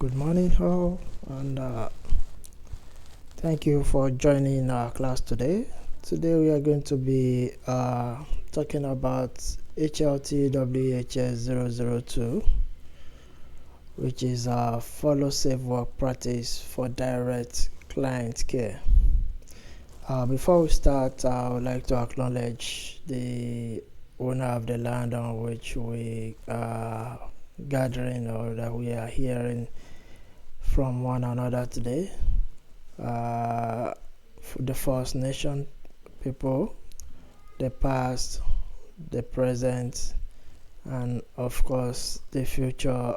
Good morning, all, and thank you for joining our class today. Today we are going to be talking about HLTWHS002, which is a follow safe work practice for direct client care. Before we start, I would like to acknowledge the owner of the land on which we are gathering, or that we are hearing from one another today. The First Nation people, the past, the present, and of course the future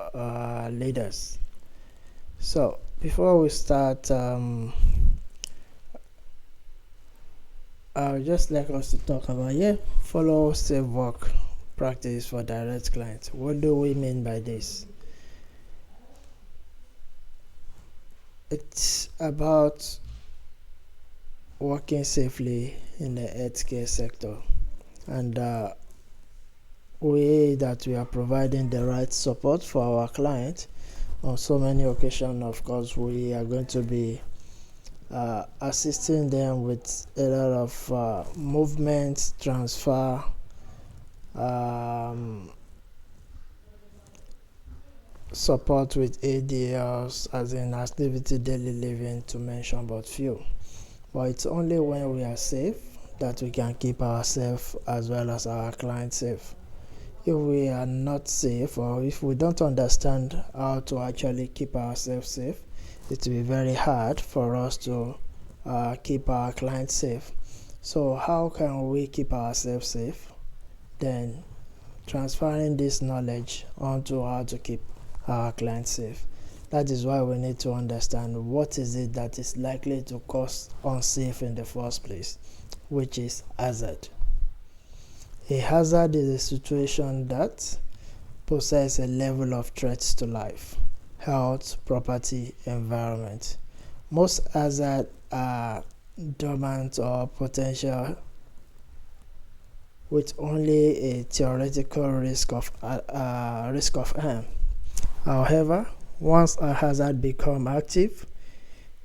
leaders. So before we start, I would just like us to talk about follow safe work practice for direct clients. What do we mean by this? It's about working safely in the healthcare sector, and way that we are providing the right support for our clients. On so many occasions, of course, we are going to be assisting them with a lot of movement, transfer, support with ADLs, as in activity daily living, to mention but few. But it's only when we are safe that we can keep ourselves as well as our clients safe. If we are not safe, or if we don't understand how to actually keep ourselves safe, it will be very hard for us to keep our clients safe. So how can we keep ourselves safe? Then transferring this knowledge onto how to keep our clients safe. That is why we need to understand what is it that is likely to cause unsafe in the first place, which is hazard. A hazard is a situation that poses a level of threats to life, health, property, environment. Most hazards are dormant or potential, with only a theoretical risk of harm. However, once a hazard becomes active,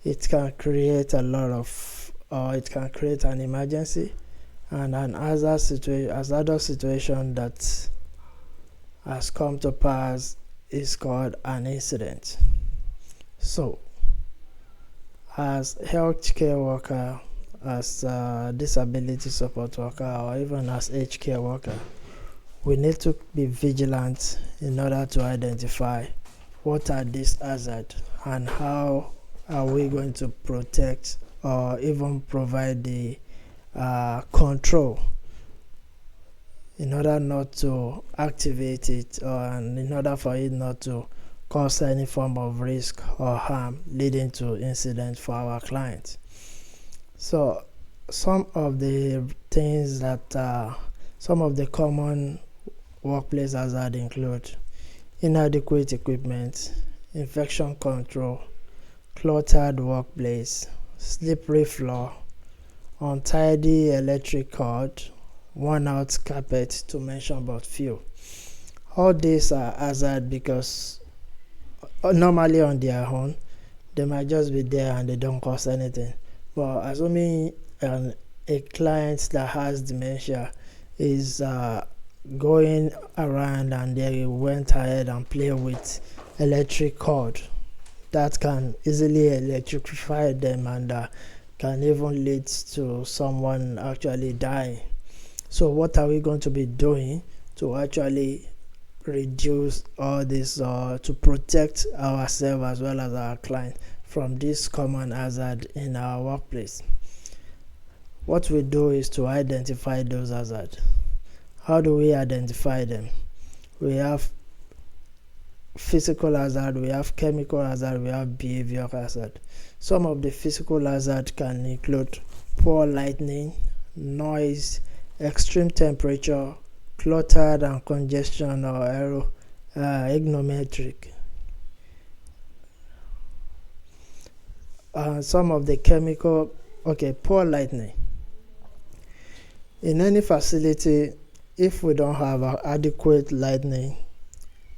it can create an emergency and an hazardous situation that has come to pass is called an incident. So, as healthcare worker, as disability support worker, or even as aged care worker, we need to be vigilant in order to identify what are these hazards and how are we going to protect or even provide the control in order not to activate it, and in order for it not to cause any form of risk or harm leading to incident for our clients. So some of the things that some of the common workplace hazards include inadequate equipment, infection control, cluttered workplace, slippery floor, untidy electric cord, worn out carpet, to mention but few. All these are hazards because normally on their own they might just be there and they don't cause anything. But assuming a client that has dementia is going around and they went ahead and play with electric cord, that can easily electrify them and can even lead to someone actually dying. So what are we going to be doing to actually reduce all this, to protect ourselves as well as our client from this common hazard in our workplace? What we do is to identify those hazards. How do we identify them? We have physical hazard, we have chemical hazard, we have behavioral hazard. Some of the physical hazard can include poor lighting, noise, extreme temperature, cluttered and congestion, or ignometric. Some of the chemical, poor lighting. In any facility, if we don't have adequate lighting,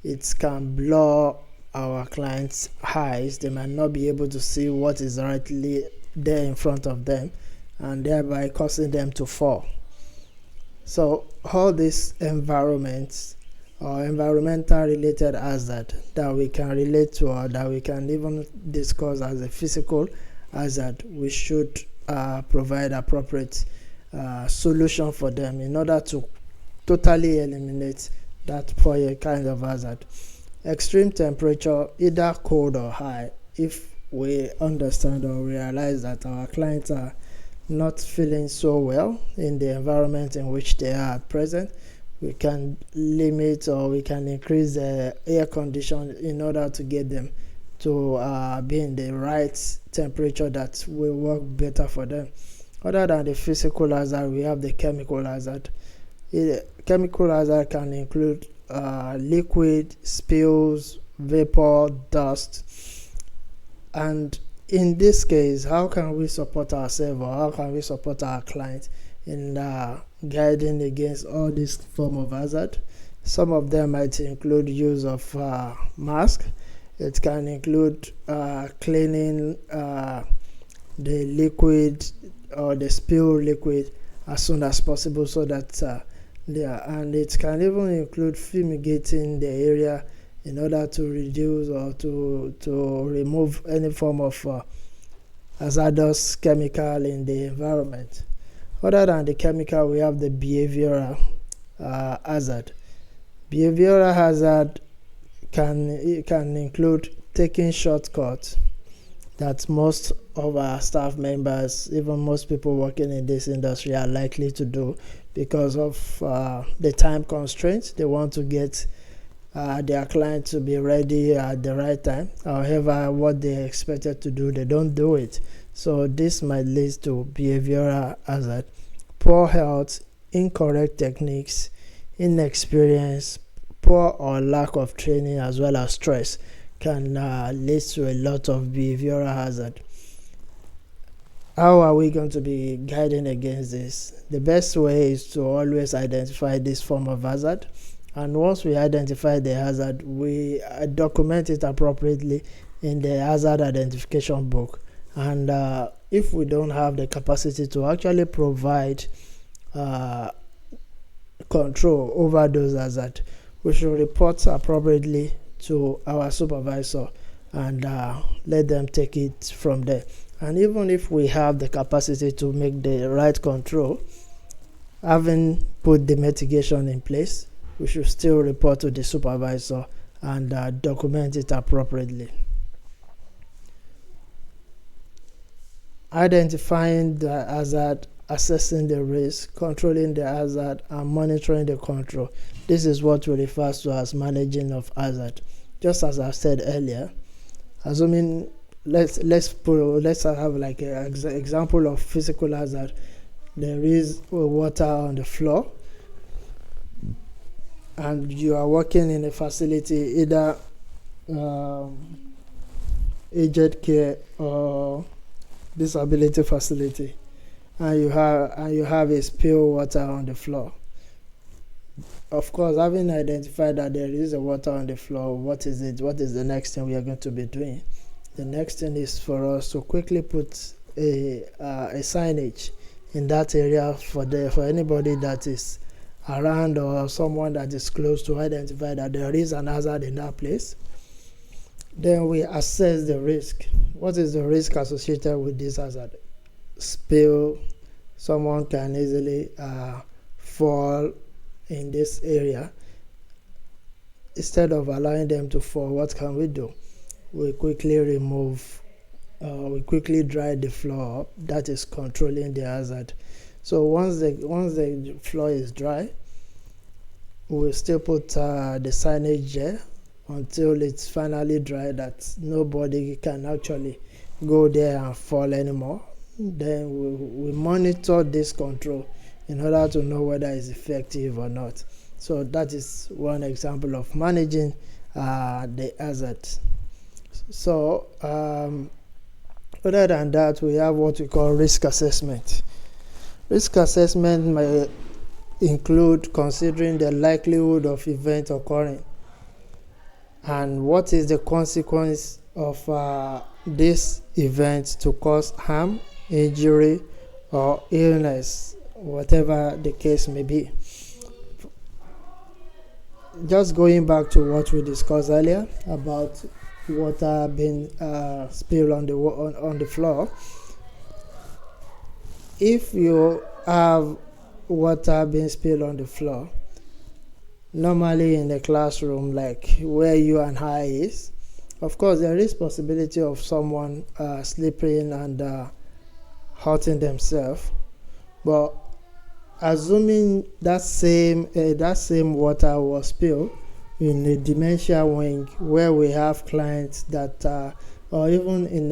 it can blur our clients' eyes. They might not be able to see what is rightly there in front of them, and thereby causing them to fall. So all these environments or environmental related hazard that we can relate to, or that we can even discuss as a physical hazard, we should provide appropriate solution for them in order to totally eliminate that kind of hazard. Extreme temperature, either cold or high, if we understand or realize that our clients are not feeling so well in the environment in which they are at present, we can limit or we can increase the air condition in order to get them to be in the right temperature that will work better for them. Other than the physical hazard, we have the chemical hazard. Chemical hazard can include liquid, spills, vapor, dust. And in this case, how can we support ourselves, or how can we support our clients in guiding against all this form of hazard? Some of them might include use of mask. It can include cleaning the liquid or the spill liquid as soon as possible, so that and it can even include fumigating the area in order to reduce or to remove any form of hazardous chemical in the environment. Other than the chemical, we have the behavioral hazard. Behavioral hazard can include taking shortcuts that most of our staff members, even most people working in this industry, are likely to do because of the time constraints. They want to get their client to be ready at the right time. However, what they expected to do, they don't do it. So this might lead to behavioral hazard. Poor health, incorrect techniques, inexperience, poor or lack of training, as well as stress can lead to a lot of behavioral hazard. How are we going to be guiding against this? The best way is to always identify this form of hazard, and once we identify the hazard, we document it appropriately in the hazard identification book. And if we don't have the capacity to actually provide control over those hazards, we should report appropriately to our supervisor and let them take it from there. And even if we have the capacity to make the right control, having put the mitigation in place, we should still report to the supervisor and document it appropriately. Identifying the hazard, assessing the risk, controlling the hazard, and monitoring the control. This is what we refer to as managing of hazard. Just as I said earlier, assuming let's have like an example of physical hazard. There is water on the floor, and you are working in a facility, either aged care or disability facility, and you have a spill water on the floor. Of course, having identified that there is a water on the floor, what is it? What is the next thing we are going to be doing? The next thing is for us to quickly put a signage in that area for anybody that is around or someone that is close, to identify that there is an hazard in that place. Then we assess the risk. What is the risk associated with this hazard? Spill. Someone can easily fall in this area. Instead of allowing them to fall, what can we do? We quickly we quickly dry the floor up. That is controlling the hazard. So once the floor is dry, we'll still put the signage there until it's finally dry, that nobody can actually go there and fall anymore. Then we monitor this control in order to know whether it's effective or not. So that is one example of managing the hazard. So other than that, we have what we call risk assessment. Risk assessment may include considering the likelihood of event occurring. and what is the consequence of this event to cause harm, injury, or illness, whatever the case may be. Just going back to what we discussed earlier about water being spilled on the floor. If you have water being spilled on the floor, normally in the classroom, like where you and I is, of course there is possibility of someone slipping and hurting themselves, but assuming that same water was spilled in the dementia wing, where we have clients that or even in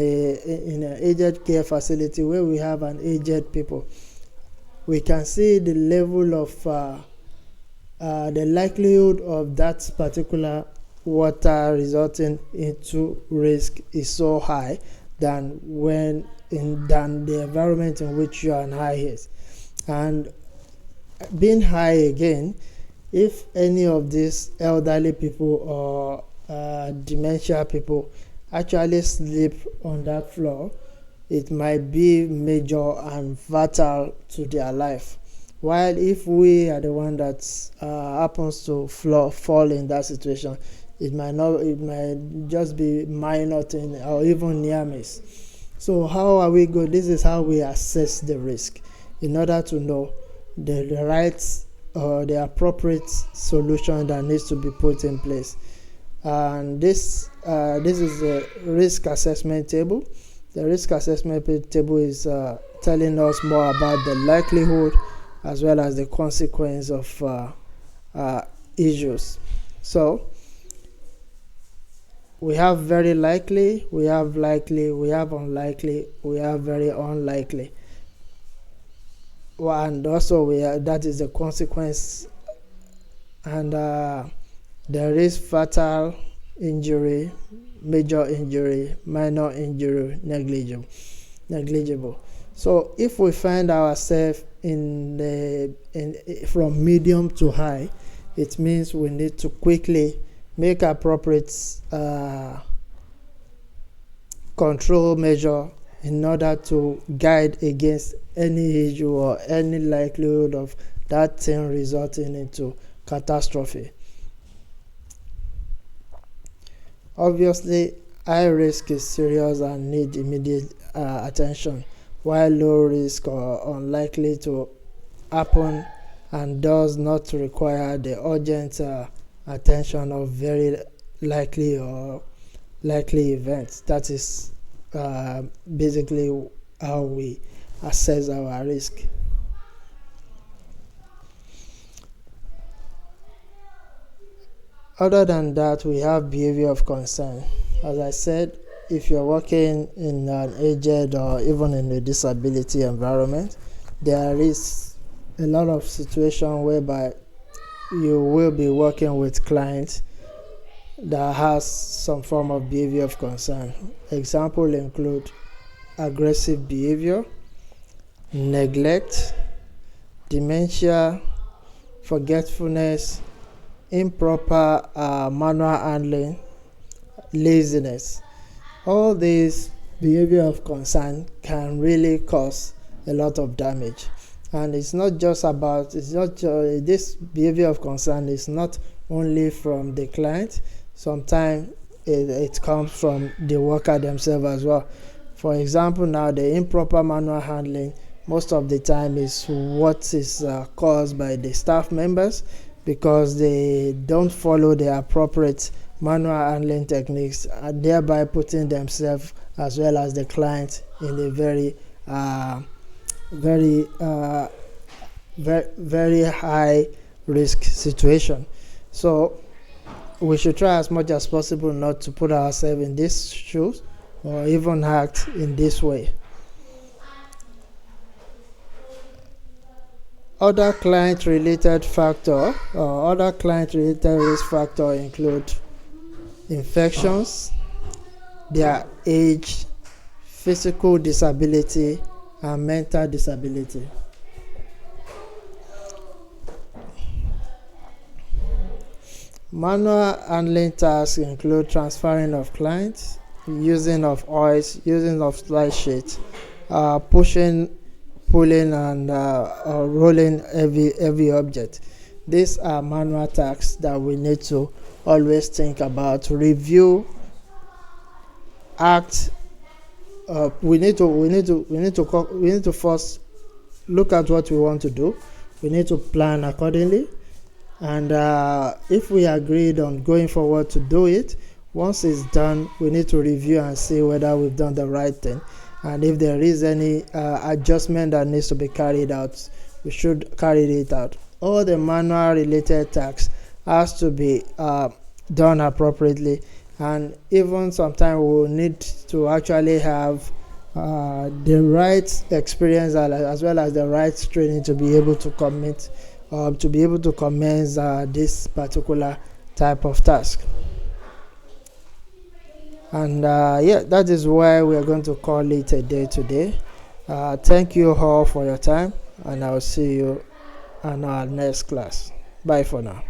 an aged care facility where we have an aged people, we can see the level of the likelihood of that particular water resulting into risk is so high than the environment in which you and I is. And being high again, if any of these elderly people or dementia people actually sleep on that floor, it might be major and fatal to their life. While if we are the one that happens to fall in that situation, it might just be minor thing or even near miss. So how are we good? This is how we assess the risk in order to know the right or the appropriate solution that needs to be put in place. And this is a risk assessment table. The risk assessment table is telling us more about the likelihood as well as the consequence of issues. So we have very likely, we have likely, we have unlikely, we have very unlikely. And also that is the consequence, and there is fatal injury, major injury, minor injury, negligible. So if we find ourselves from medium to high, it means we need to quickly make appropriate control measure in order to guide against any issue or any likelihood of that thing resulting into catastrophe. Obviously, high risk is serious and need immediate attention, while low risk or unlikely to happen and does not require the urgent attention of very likely events. That is basically how we assess our risk. Other than that, we have behavior of concern. As I said, if you're working in an aged or even in a disability environment, there is a lot of situation whereby you will be working with clients that has some form of behavior of concern. Example include aggressive behavior, neglect, dementia, forgetfulness, improper manual handling, laziness. All these behavior of concern can really cause a lot of damage. And this behavior of concern is not only from the client. Sometimes it comes from the worker themselves as well. For example, now the improper manual handling most of the time is what is caused by the staff members, because they don't follow the appropriate manual handling techniques, and thereby putting themselves as well as the client in a very high risk situation. So we should try as much as possible not to put ourselves in these shoes or even act in this way. Other client-related factor or other client-related risk factor include infections, their age, physical disability, and mental disability. Manual handling tasks include transferring of clients, using of OIS, using of slide sheets, pushing, pulling, and rolling every object. These are manual tasks that we need to always think about, review, act. We need to first look at what we want to do. We need to plan accordingly, and if we agreed on going forward to do it, once it's done, we need to review and see whether we've done the right thing, and if there is any adjustment that needs to be carried out, we should carry it out. All the manual related tasks has to be done appropriately, and even sometimes we will need to actually have the right experience as well as the right training to be able to commit to be able to commence this particular type of task. And yeah, that is why we are going to call it a day today. Thank you all for your time, and I'll see you in our next class. Bye for now.